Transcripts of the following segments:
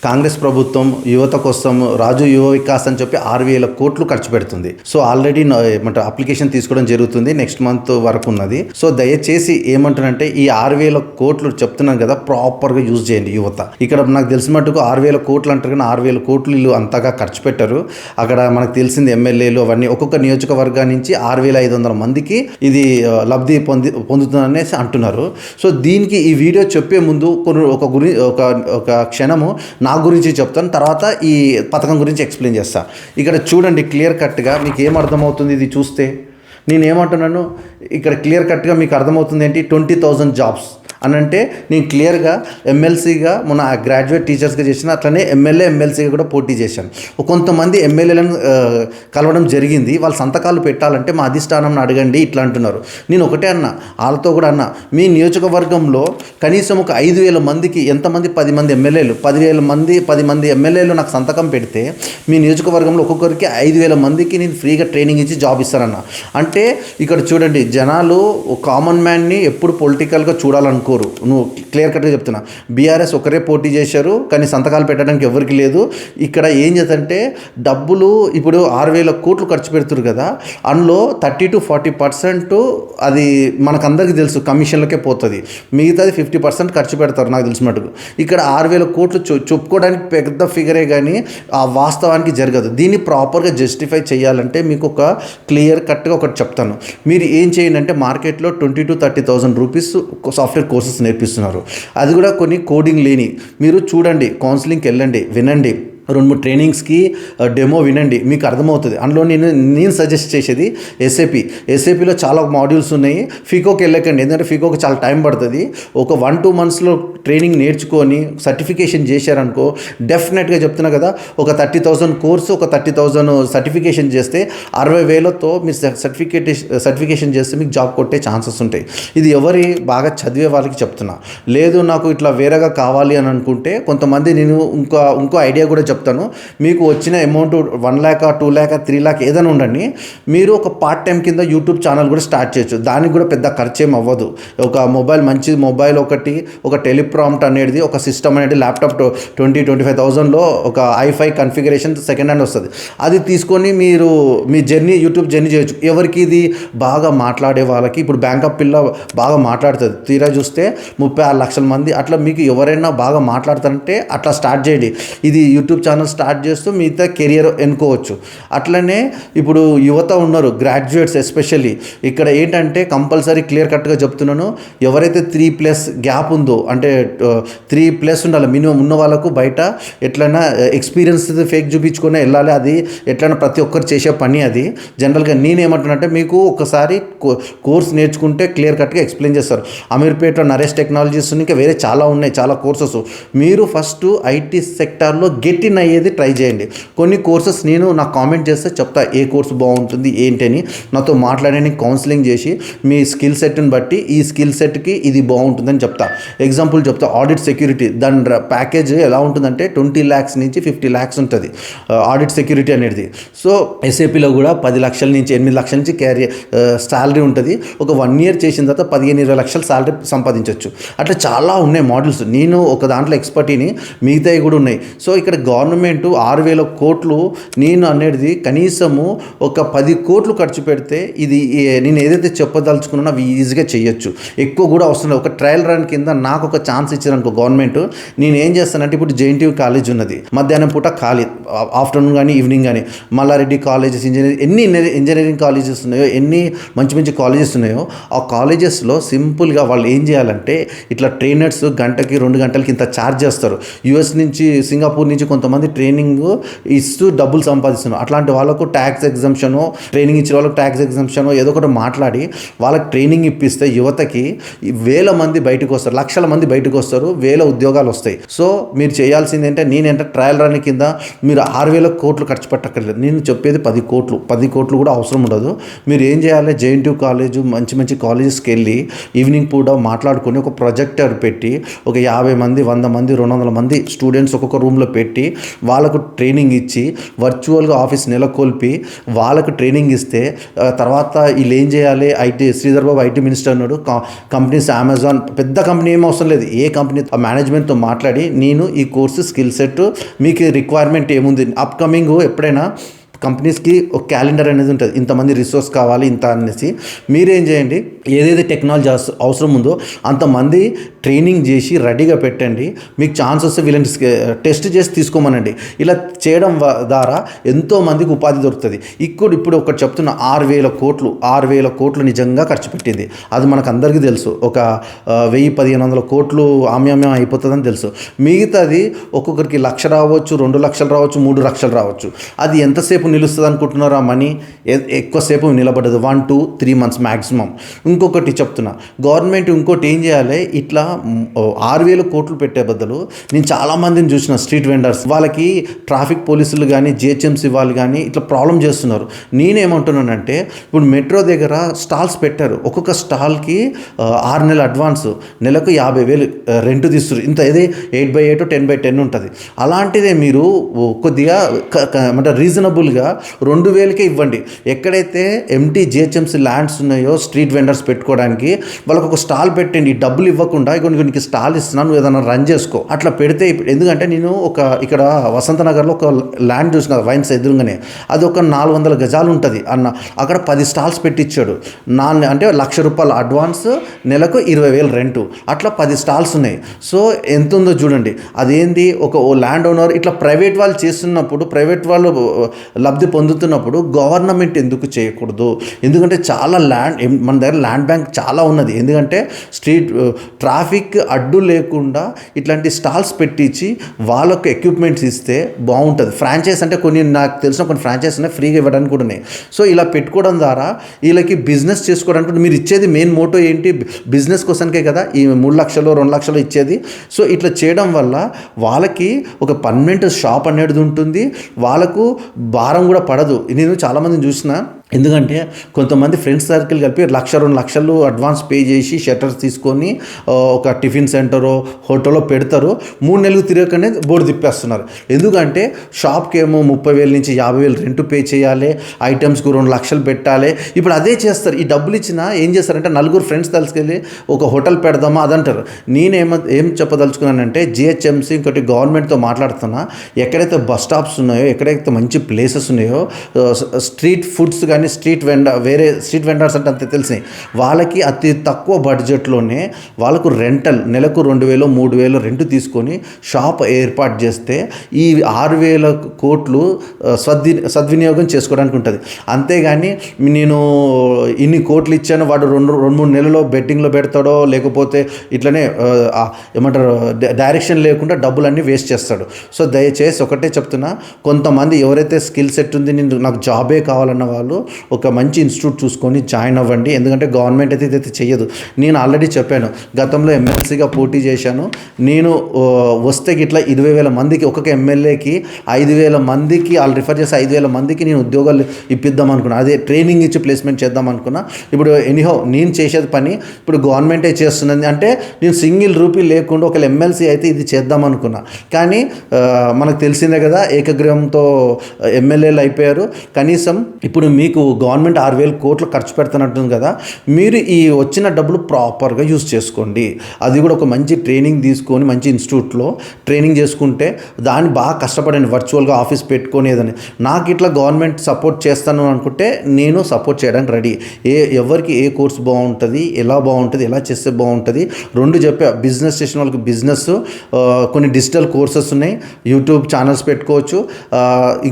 కాంగ్రెస్ ప్రభుత్వం యువత కోసం రాజు యువ వికాస్ అని చెప్పి 6,000 కోట్లు ఖర్చు పెడుతుంది. సో ఆల్రెడీ అప్లికేషన్ తీసుకోవడం జరుగుతుంది, నెక్స్ట్ మంత్ వరకు ఉన్నది. సో దయచేసి ఏమంటానంటే ఈ 6,000 కోట్లు చెప్తున్నాను కదా, ప్రాపర్గా యూజ్ చేయండి యువత. ఇక్కడ నాకు తెలిసిన మటుకు 6,000 కోట్లు అంటారు కానీ 6,000 కోట్లు వీళ్ళు అంతగా ఖర్చు పెట్టరు. అక్కడ మనకు తెలిసింది ఎమ్మెల్యేలు అవన్నీ ఒక్కొక్క నియోజకవర్గం నుంచి 6,500 మందికి ఇది లబ్ధి పొందుతుందనేసి అంటున్నారు. సో దీనికి ఈ వీడియో చెప్పే ముందు ఒక క్షణము నా గురించి చెప్తాను, తర్వాత ఈ పథకం గురించి ఎక్స్ప్లెయిన్ చేస్తాను. ఇక్కడ చూడండి క్లియర్ కట్గా మీకు ఏం అర్థమవుతుంది ఇది చూస్తే. నేను ఏమంటున్నాను ఇక్కడ క్లియర్ కట్గా మీకు అర్థమవుతుంది ఏంటి, 20,000 జాబ్స్ అని అంటే నేను క్లియర్గా ఎమ్మెల్సీగా మొన్న గ్రాడ్యుయేట్ టీచర్స్గా చేసిన, అట్లనే ఎమ్మెల్సీగా కూడా పోటీ చేశాను. కొంతమంది ఎమ్మెల్యేలను కలవడం జరిగింది. వాళ్ళు సంతకాలు పెట్టాలంటే మా అధిష్టానం అడగండి ఇట్లా అంటున్నారు. నేను ఒకటే అన్నా, వాళ్ళతో కూడా అన్నా, మీ నియోజకవర్గంలో కనీసం ఒక 5,000 మందికి ఎంతమంది 10 మంది ఎమ్మెల్యేలు 10 మంది ఎమ్మెల్యేలు నాకు సంతకం పెడితే మీ నియోజకవర్గంలో ఒక్కొక్కరికి 5,000 మందికి నేను ఫ్రీగా ట్రైనింగ్ ఇచ్చి జాబ్ ఇస్తానన్నా. అంటే ఇక్కడ చూడండి, జనాలు కామన్ మ్యాన్ని ఎప్పుడు పొలిటికల్గా చూడాలనుకో, నువ్వు క్లియర్ కట్గా చెప్తున్నా. బీఆర్ఎస్ ఒకరే పోటీ చేశారు కానీ సంతకాలు పెట్టడానికి ఎవరికి లేదు. ఇక్కడ ఏం చేద్దంటే డబ్బులు ఇప్పుడు 6,000 కోట్లు ఖర్చు పెడుతున్నారు కదా, అందులో 30 to 40% అది మనకందరికీ తెలుసు కమిషన్లకే పోతుంది, మిగతాది 50% ఖర్చు పెడతారు నాకు తెలిసిన మటుకు. ఇక్కడ 6,000 కోట్లు చెప్పుకోవడానికి పెద్ద ఫిగరే కానీ ఆ వాస్తవానికి జరగదు. దీన్ని ప్రాపర్గా జస్టిఫై చేయాలంటే మీకు ఒక క్లియర్ కట్గా ఒకటి చెప్తాను. మీరు ఏం చేయండి అంటే మార్కెట్లో 20,000 to 30,000 రూపీస్ సాఫ్ట్వేర్ కోర్సెస్ నేర్పిస్తున్నారు. అది కూడా కొన్ని కోడింగ్ లేని. మీరు చూడండి, కౌన్సిలింగ్కి వెళ్ళండి, వినండి, 2-3 ట్రైనింగ్స్కి డెమో వినండి, మీకు అర్థమవుతుంది. అందులో నేను సజెస్ట్ చేసేది ఎస్ఏపిలో చాలా మాడ్యూల్స్ ఉన్నాయి. ఫికోకి వెళ్ళకండి, ఎందుకంటే ఫికోకి చాలా టైం పడుతుంది. ఒక 1-2 మంత్స్లో ట్రైనింగ్ నేర్చుకొని సర్టిఫికేషన్ చేశారనుకో, డెఫినెట్గా చెప్తున్నా కదా, ఒక 30,000 కోర్సు, ఒక 30,000 సర్టిఫికేషన్ చేస్తే 60,000తో మీరు సర్టిఫికేషన్ చేస్తే మీకు జాబ్ కొట్టే ఛాన్సెస్ ఉంటాయి. ఇది ఎవరి బాగా చదివే వాళ్ళకి చెప్తున్నా. లేదు నాకు ఇట్లా వేరేగా కావాలి అని అనుకుంటే కొంతమంది, నేను ఇంకో ఐడియా కూడా చెప్తాను. మీకు వచ్చిన అమౌంట్ 1 lakh, 2 lakh, 3 lakh ఏదైనా ఉండండి, మీరు ఒక పార్ట్ టైం కింద యూట్యూబ్ ఛానల్ కూడా స్టార్ట్ చేయొచ్చు. దానికి కూడా పెద్ద ఖర్చు ఏం అవ్వదు. ఒక మంచి మొబైల్ ఒకటి, ఒక టెలిప్రాంప్ట్ అనేది, ఒక సిస్టమ్ అనేది, ల్యాప్టాప్ 20-25,000లో ఒక i5 కన్ఫిగరేషన్ సెకండ్ హ్యాండ్ వస్తుంది. అది తీసుకొని మీరు మీ యూట్యూబ్ జర్నీ చేయొచ్చు. ఎవరికి ఇది బాగా మాట్లాడే వాళ్ళకి, ఇప్పుడు బ్యాంకప్ పిల్ల బాగా మాట్లాడుతుంది, తీరా చూస్తే 36 లక్షల మంది, అట్లా మీకు ఎవరైనా బాగా మాట్లాడతారంటే అట్లా స్టార్ట్ చేయండి. ఇది యూట్యూబ్ ఛానల్ స్టార్ట్ చేస్తూ మిగతా కెరియర్ ఎన్నుకోవచ్చు. అట్లనే ఇప్పుడు యువత ఉన్నారు, గ్రాడ్యుయేట్స్ ఎస్పెషల్లీ. ఇక్కడ ఏంటంటే కంపల్సరీ క్లియర్ కట్గా చెప్తున్నాను, ఎవరైతే 3+ గ్యాప్ ఉందో, అంటే 3+ ఉండాలి మినిమం ఉన్న వాళ్ళకు, బయట ఎట్లయినా ఎక్స్పీరియన్స్ ఫేక్ చూపించుకొని వెళ్ళాలి. అది ఎట్లయినా ప్రతి ఒక్కరు చేసే పని అది. జనరల్గా నేనేమంటున్నానంటే, మీకు ఒకసారి కోర్స్ నేర్చుకుంటే క్లియర్ కట్గా ఎక్స్ప్లెయిన్ చేస్తారు. అమీర్పేటలో నరేష్ టెక్నాలజీస్, ఇంకా వేరే చాలా ఉన్నాయి, చాలా కోర్సెస్. మీరు ఫస్ట్ ఐటీ సెక్టార్లో గెట్ ఇన్ అయ్యేది ట్రై చేయండి. కొన్ని కోర్సెస్ నేను నాకు కామెంట్ చేస్తే చెప్తా ఏ కోర్సు బాగుంటుంది ఏంటని, నాతో మాట్లాడని కౌన్సిలింగ్ చేసి మీ స్కిల్ సెట్ని బట్టి ఈ స్కిల్ సెట్కి ఇది బాగుంటుందని చెప్తా. ఎగ్జాంపుల్ చెప్తా, ఆడిట్ సెక్యూరిటీ, దాని ప్యాకేజ్ ఎలా ఉంటుందంటే 20 lakhs నుంచి 50 lakhs ఉంటుంది ఆడిట్ సెక్యూరిటీ అనేది. సో ఎస్ఏపిలో కూడా 10 లక్షల నుంచి 8 లక్షల నుంచి శాలరీ ఉంటుంది. ఒక 1 year చేసిన తర్వాత 15-20 లక్షల శాలరీ సంపాదించవచ్చు. అట్లా చాలా ఉన్నాయి మోడల్స్. నేను ఒక దాంట్లో ఎక్స్పర్టీని, మిగతాయి కూడా ఉన్నాయి. సో ఇక్కడ గవర్నమెంట్ 6,000 కోట్లు, నేను అనేది కనీసము ఒక 10 కోట్లు ఖర్చు పెడితే ఇది నేను ఏదైతే చెప్పదలుచుకున్నానో అవి ఈజీగా చేయొచ్చు. ఎక్కువ కూడా అవసరం. ఒక ట్రయల్ రన్ కింద నాకు ఒక ఛాన్స్ ఇచ్చారనుకో గవర్నమెంట్, నేను ఏం చేస్తానంటే, ఇప్పుడు JNTU కాలేజ్ ఉన్నది, మధ్యాహ్నం పూట ఖాళీ, ఆఫ్టర్నూన్ కానీ ఈవినింగ్ కానీ, మల్లారెడ్డి కాలేజెస్, ఎన్ని ఇంజనీరింగ్ కాలేజెస్ ఉన్నాయో, ఎన్ని మంచి కాలేజెస్ ఉన్నాయో, ఆ కాలేజెస్లో సింపుల్గా వాళ్ళు ఏం చేయాలంటే, ఇట్లా ట్రైనర్స్ గంటకి 2 గంటలకి ఇంత ఛార్జ్ చేస్తారు. US నుంచి, సింగపూర్ నుంచి కొంతమంది ట్రైనింగ్ ఇస్తూ డబ్బులు సంపాదిస్తున్నారు. అట్లాంటి వాళ్ళకు ట్యాక్స్ ఎగ్జంప్షను, ట్రైనింగ్ ఇచ్చిన వాళ్ళకు ట్యాక్స్ ఎగ్జంప్షను ఏదో ఒకటి మాట్లాడి వాళ్ళకి ట్రైనింగ్ ఇప్పిస్తే యువతకి 1,000 మంది బయటకు వస్తారు, లక్షల మంది బయటకు వస్తారు, 1,000 ఉద్యోగాలు వస్తాయి. సో మీరు చేయాల్సింది ఏంటంటే, నేనంటే ట్రయల్ రన్ కింద మీరు 6,000 కోట్లు ఖర్చు పెట్టక్కర్లేదు. నేను చెప్పేది 10 కోట్లు కూడా అవసరం ఉండదు. మీరు ఏం చేయాలి, JNTU కాలేజు, మంచి కాలేజెస్కి వెళ్ళి ఈవినింగ్ పూట మాట్లాడుకొని ఒక ప్రొజెక్టర్ పెట్టి ఒక 50 మంది, 100 మంది, 200 మంది స్టూడెంట్స్ ఒక్కొక్క రూమ్లో పెట్టి వాళ్ళకు ట్రైనింగ్ ఇచ్చి వర్చువల్గా ఆఫీస్ నెలకొల్పి వాళ్ళకు ట్రైనింగ్ ఇస్తే తర్వాత వీళ్ళు ఏం చేయాలి, IT Sridhar Babu IT minister ఉన్నాడు, కంపెనీస్ అమెజాన్ పెద్ద కంపెనీ ఏం అవసరం లేదు, ఏ కంపెనీ మేనేజ్మెంట్తో మాట్లాడి నేను ఈ కోర్సు స్కిల్ సెట్ మీకు రిక్వైర్మెంట్ ఏముంది, అప్కమింగ్ ఎప్పుడైనా కంపెనీస్కి ఒక క్యాలెండర్ అనేది ఉంటుంది, ఇంతమంది రిసోర్స్ కావాలి ఇంత అనేసి. మీరేం చేయండి, ఏదైతే టెక్నాలజీ అవసరం ఉందో అంతమంది ట్రైనింగ్ చేసి రెడీగా పెట్టండి. మీకు ఛాన్స్ వస్తే వీళ్ళని టెస్ట్ చేసి తీసుకోమనండి. ఇలా చేయడం ద్వారా ఎంతోమందికి ఉపాధి దొరుకుతుంది. ఇప్పుడు ఒకటి చెప్తున్న 6,000 కోట్లు నిజంగా ఖర్చు పెట్టింది. అది మనకు అందరికీ తెలుసు. ఒక 1,000-1,500 కోట్లు ఆమ్యామ్యం అయిపోతుందని తెలుసు. మిగతాది ఒక్కొక్కరికి 1,00,000 రావచ్చు, 2 లక్షలు రావచ్చు, 3 లక్షలు రావచ్చు. అది ఎంతసేపు నిలుస్తుంది అనుకుంటున్నారు? ఆ మనీ ఎక్కువసేపు నిలబడదు, 1-3 మంత్స్ మ్యాక్సిమం. ఇంకొకటి చెప్తున్నా, గవర్నమెంట్ ఇంకోటి ఏం చేయాలి, ఇట్లా 6,000 కోట్లు పెట్టే బదులు నేను చాలామందిని చూసిన స్ట్రీట్ వెండర్స్, వాళ్ళకి ట్రాఫిక్ పోలీసులు కానీ జిహెచ్ఎంసీ వాళ్ళు కానీ ఇట్లా ప్రాబ్లం చేస్తున్నారు. నేనేమంటున్నానంటే ఇప్పుడు మెట్రో దగ్గర స్టాల్స్ పెట్టారు, ఒక్కొక్క స్టాల్కి 6 నెలల అడ్వాన్స్, నెలకు 50,000 రెంట్ తీస్తున్నారు. ఇంత ఏదే 8/8 10/10 ఉంటుంది. అలాంటిదే మీరు కొద్దిగా అంటే రీజనబుల్గా 2,000కే ఇవ్వండి. ఎక్కడైతే ఎంటీ జిహెచ్ఎంసీ ల్యాండ్స్ ఉన్నాయో స్ట్రీట్ వెండర్స్ పెట్టుకోవడానికి వాళ్ళకు ఒక స్టాల్ పెట్టండి. డబ్బులు ఇవ్వకుండా నీకు స్టాల్ ఇస్తున్నాను, నువ్వు ఏదైనా రన్ చేసుకో. అట్లా పెడితే ఎందుకంటే నేను ఇక్కడ వసంతనగర్లో ఒక ల్యాండ్ చూసిన వైన్స్ ఎదురుగానే, అది ఒక 400 గజాలు ఉంటుంది అన్న, అక్కడ 10 స్టాల్స్ పెట్టించాడు. అంటే ₹1,00,000 అడ్వాన్స్, నెలకు 20,000 రెంటు, అట్లా 10 స్టాల్స్ ఉన్నాయి. సో ఎంత ఉందో చూడండి. అదేంది, ఒక ల్యాండ్ ఓనర్ ఇట్లా ప్రైవేట్ వాళ్ళు చేస్తున్నప్పుడు, ప్రైవేట్ వాళ్ళు లబ్ధి పొందుతున్నప్పుడు గవర్నమెంట్ ఎందుకు చేయకూడదు? ఎందుకంటే చాలా మన దగ్గర ల్యాండ్ బ్యాంక్ చాలా ఉన్నది. ఎందుకంటే ట్రాఫిక్ అడ్డు లేకుండా ఇట్లాంటి స్టాల్స్ పెట్టించి వాళ్ళకు ఎక్విప్మెంట్స్ ఇస్తే బాగుంటుంది. ఫ్రాంచైజ్ అంటే నాకు తెలిసిన కొన్ని ఫ్రాంచైజ్ ఉన్నాయి, ఫ్రీగా ఇవ్వడానికి కూడా ఉన్నాయి. సో ఇలా పెట్టుకోవడం ద్వారా వీళ్ళకి బిజినెస్ చేసుకోవడానికి మీరు ఇచ్చేది మెయిన్ మోటో ఏంటి, బిజినెస్ కోసంకే కదా ఈ 3 లక్షలు 2 లక్షలు ఇచ్చేది. సో ఇట్లా చేయడం వల్ల వాళ్ళకి ఒక పర్మనెంట్ షాప్ అనేది ఉంటుంది, వాళ్ళకు భారం కూడా పడదు. నేను చాలామందిని చూసిన, ఎందుకంటే కొంతమంది ఫ్రెండ్స్ సర్కిల్ కలిపి 1,00,000-2 లక్షలు అడ్వాన్స్ పే చేసి షట్టర్స్ తీసుకొని ఒక టిఫిన్ సెంటరో హోటల్లో పెడతారు. 3 నెలలు తిరగకనే బోర్డు తిప్పేస్తున్నారు. ఎందుకంటే షాప్కి ఏమో 30,000 నుంచి 50,000 రెంట్ పే చేయాలి, ఐటమ్స్కు 2 లక్షలు పెట్టాలి. ఇప్పుడు అదే చేస్తారు. ఈ డబ్బులు ఇచ్చినా ఏం చేస్తారంటే నలుగురు ఫ్రెండ్స్ తీసుకెళ్ళి ఒక హోటల్ పెడదామా అదంటారు. ఏం చెప్పదలుచుకున్నానంటే జిహెచ్ఎంసీ ఇంకోటి గవర్నమెంట్తో మాట్లాడుతున్నా, ఎక్కడైతే బస్ స్టాప్స్ ఉన్నాయో, ఎక్కడైతే మంచి ప్లేసెస్ ఉన్నాయో, స్ట్రీట్ ఫుడ్స్ కానీ వేరే స్ట్రీట్ వెండర్స్ అంటే అంతే తెలిసినాయి, వాళ్ళకి అతి తక్కువ బడ్జెట్లోనే వాళ్ళకు రెంటల్ నెలకు 2,000-3,000 రెంట్ తీసుకొని షాప్ ఏర్పాటు చేస్తే ఈ 6,000 కోట్లు సద్వినియోగం చేసుకోవడానికి ఉంటుంది. అంతేగాని నేను ఇన్ని కోట్లు ఇచ్చాను, వాడు 2-3 నెలల్లో బెట్టింగ్లో పెడతాడో, లేకపోతే ఇట్లనే ఏమంటారు డైరెక్షన్ లేకుండా డబ్బులన్నీ వేస్ట్ చేస్తాడు. సో దయచేసి ఒకటే చెప్తున్నా, కొంతమంది ఎవరైతే స్కిల్ సెట్ ఉంది, నాకు జాబే కావాలన్న వాళ్ళు ఒక మంచి ఇన్స్టిట్యూట్ చూసుకొని జాయిన్ అవ్వండి. ఎందుకంటే గవర్నమెంట్ అయితే ఇదైతే చెయ్యదు. నేను ఆల్రెడీ చెప్పాను, గతంలో ఎమ్మెల్సీగా పోటీ చేశాను. నేను వస్తే ఇట్లా 20,000 మందికి, ఒక్కొక్క ఎమ్మెల్యేకి 5,000 మందికి వాళ్ళు రిఫర్ చేసి 5,000 మందికి నేను ఉద్యోగాలు ఇప్పిద్దాం అనుకున్నా. అదే ట్రైనింగ్ ఇచ్చి ప్లేస్మెంట్ చేద్దాం అనుకున్నా. ఇప్పుడు నేను చేసేది పని ఇప్పుడు గవర్నమెంటే చేస్తున్నది. అంటే నేను సింగిల్ రూపీ లేకుండా ఒక ఎమ్మెల్సీ అయితే ఇది చేద్దాం అనుకున్నా. కానీ మనకు తెలిసిందే కదా, ఏకగ్రీవంతో ఎమ్మెల్యేలు అయిపోయారు. కనీసం ఇప్పుడు మీకు గవర్నమెంట్ 6,000 కోట్లు ఖర్చు పెడుతున్నట్టుంది కదా, మీరు ఈ వచ్చిన డబ్బులు ప్రాపర్గా యూజ్ చేసుకోండి. అది కూడా ఒక మంచి ట్రైనింగ్ తీసుకొని మంచి ఇన్స్టిట్యూట్లో ట్రైనింగ్ చేసుకుంటే, దాన్ని బాగా కష్టపడండి, వర్చువల్గా ఆఫీస్ పెట్టుకొని ఏదని. నాకు ఇట్లా గవర్నమెంట్ సపోర్ట్ చేస్తాను అనుకుంటే నేను సపోర్ట్ చేయడానికి రెడీ. ఎవరికి ఏ కోర్స్ బాగుంటుంది, ఎలా బాగుంటుంది, ఎలా చేస్తే బాగుంటుంది, 2 చెప్పా. బిజినెస్ చేసిన వాళ్ళకి బిజినెస్, కొన్ని డిజిటల్ కోర్సెస్ ఉన్నాయి, యూట్యూబ్ ఛానల్స్ పెట్టుకోవచ్చు.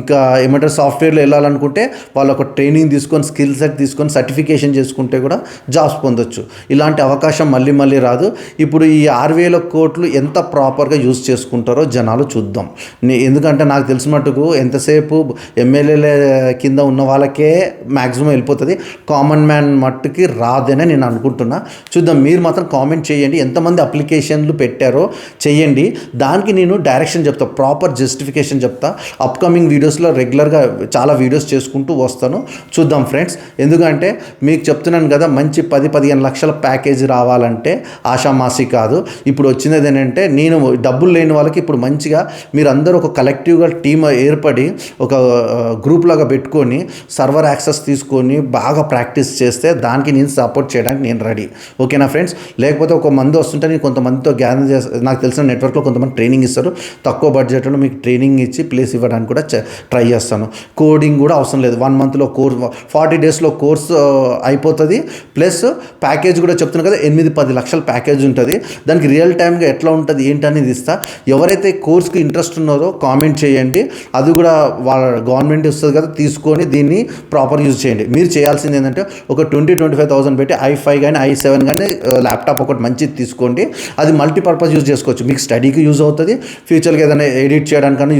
ఇంకా ఏమంటారు సాఫ్ట్వేర్లో వెళ్ళాలనుకుంటే వాళ్ళు ఒక ట్రైనింగ్ తీసుకొని స్కిల్ సెట్ తీసుకొని సర్టిఫికేషన్ చేసుకుంటే కూడా జాబ్స్ పొందొచ్చు. ఇలాంటి అవకాశం మళ్ళీ రాదు. ఇప్పుడు ఈ 6,000 కోట్లు ఎంత ప్రాపర్గా యూజ్ చేసుకుంటారో జనాలు చూద్దాం. ఎందుకంటే నాకు తెలిసిన మటుకు ఎంతసేపు ఎమ్మెల్యేల కింద ఉన్న వాళ్ళకే మ్యాక్సిమం వెళ్ళిపోతుంది, కామన్ మ్యాన్ మట్టుకి రాదని నేను అనుకుంటున్నా. చూద్దాం. మీరు మాత్రం కామెంట్ చేయండి, ఎంతమంది అప్లికేషన్లు పెట్టారో చేయండి. దానికి నేను డైరెక్షన్ చెప్తా, ప్రాపర్ జస్టిఫికేషన్ చెప్తా. అప్కమింగ్ వీడియోస్లో రెగ్యులర్గా చాలా వీడియోస్ చేసుకుంటూ వస్తాను. చూద్దాం ఫ్రెండ్స్. ఎందుకంటే మీకు చెప్తున్నాను కదా, మంచి 10-15 లక్షల ప్యాకేజీ రావాలంటే ఆషామాసి కాదు. ఇప్పుడు వచ్చినది ఏంటంటే, నేను డబ్బులు లేని వాళ్ళకి ఇప్పుడు మంచిగా మీరందరూ ఒక కలెక్టివ్గా టీమ్ ఏర్పడి ఒక గ్రూప్ లాగా పెట్టుకొని సర్వర్ యాక్సెస్ తీసుకొని బాగా ప్రాక్టీస్ చేస్తే దానికి నేను సపోర్ట్ చేయడానికి నేను రెడీ. ఓకేనా ఫ్రెండ్స్? లేకపోతే ఒక మంది వస్తుంటే నేను కొంతమందితో గ్యాదర్ చేస్తే, నాకు తెలిసిన నెట్వర్క్లో కొంతమంది ట్రైనింగ్ ఇస్తారు, తక్కువ బడ్జెట్లో మీకు ట్రైనింగ్ ఇచ్చి ప్లేస్ ఇవ్వడానికి కూడా ట్రై చేస్తాను. కోడింగ్ కూడా అవసరం లేదు, 1 మంత్లో కోర్స్, 40 డేస్లో కోర్స్ అయిపోతుంది. ప్లస్ ప్యాకేజ్ కూడా చెప్తున్నాను కదా, 8-10 లక్షల ప్యాకేజ్ ఉంటుంది. దానికి రియల్ టైమ్గా ఎట్లా ఉంటుంది ఏంటనేది ఇస్తా. ఎవరైతే కోర్స్కి ఇంట్రెస్ట్ ఉన్నారో కామెంట్ చేయండి. అది కూడా వాళ్ళ గవర్నమెంట్ ఇస్తుంది కదా, తీసుకొని దీన్ని ప్రాపర్ యూజ్ చేయండి. మీరు చేయాల్సింది ఏంటంటే ఒక 20-25,000 పెట్టి i5 కానీ i7 కానీ ల్యాప్టాప్ ఒకటి మంచిది తీసుకోండి. అది మల్టీపర్పస్ యూజ్ చేసుకోవచ్చు. మీకు స్టడీకి యూజ్ అవుతుంది, ఫ్యూచర్కి ఏదైనా ఎడిట్ చేయడానికన్నా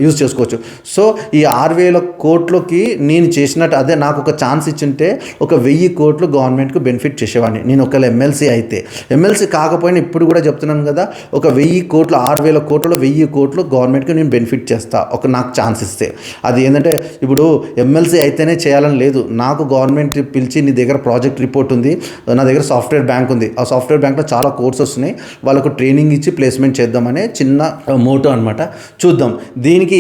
యూజ్ చేసుకోవచ్చు. సో ఈ 6,000 కోట్లకి నేను చేసినట్టు, అదే నాకు ఒక ఛాన్స్ ఇచ్చింటే ఒక 1000 కోట్లు గవర్నమెంట్కి బెనిఫిట్ చేసేవాడిని నేను ఒకవేళ ఎమ్మెల్సీ అయితే. ఎమ్మెల్సీ కాకపోయినా ఇప్పుడు కూడా చెప్తున్నాను కదా, ఒక 1000 కోట్లు, 6,000 కోట్లలో 1000 కోట్లు గవర్నమెంట్కి నేను బెనిఫిట్ చేస్తా, ఒక నాకు ఛాన్స్ ఇస్తే. అది ఏంటంటే, ఇప్పుడు ఎమ్మెల్సీ అయితేనే చేయాలని లేదు. నాకు గవర్నమెంట్ పిలిచి నీ దగ్గర ప్రాజెక్ట్ రిపోర్ట్ ఉంది, నా దగ్గర సాఫ్ట్వేర్ బ్యాంక్ ఉంది, ఆ సాఫ్ట్వేర్ బ్యాంక్లో చాలా కోర్సెస్ ఉన్నాయి, వాళ్ళకు ట్రైనింగ్ ఇచ్చి ప్లేస్మెంట్ చేద్దామనే చిన్న మోటో అనమాట. చూద్దాం. దీనికి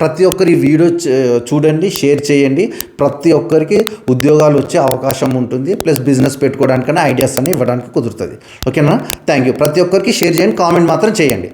ప్రతి ఒక్కరు ఈ వీడియో చూడండి, షేర్ చేయండి. ప్రతి ఒక్కరికి ఉద్యోగాలు వచ్చే అవకాశం ఉంటుంది, ప్లస్ బిజినెస్ పెట్టుకోవడానికన్నా ఐడియాస్ అన్ని ఇవ్వడానికి కుదురుతుంది. ఓకేనా? Thank you. ప్రతి ఒక్కరికి షేర్ చేయండి, కామెంట్ మాత్రం చేయండి.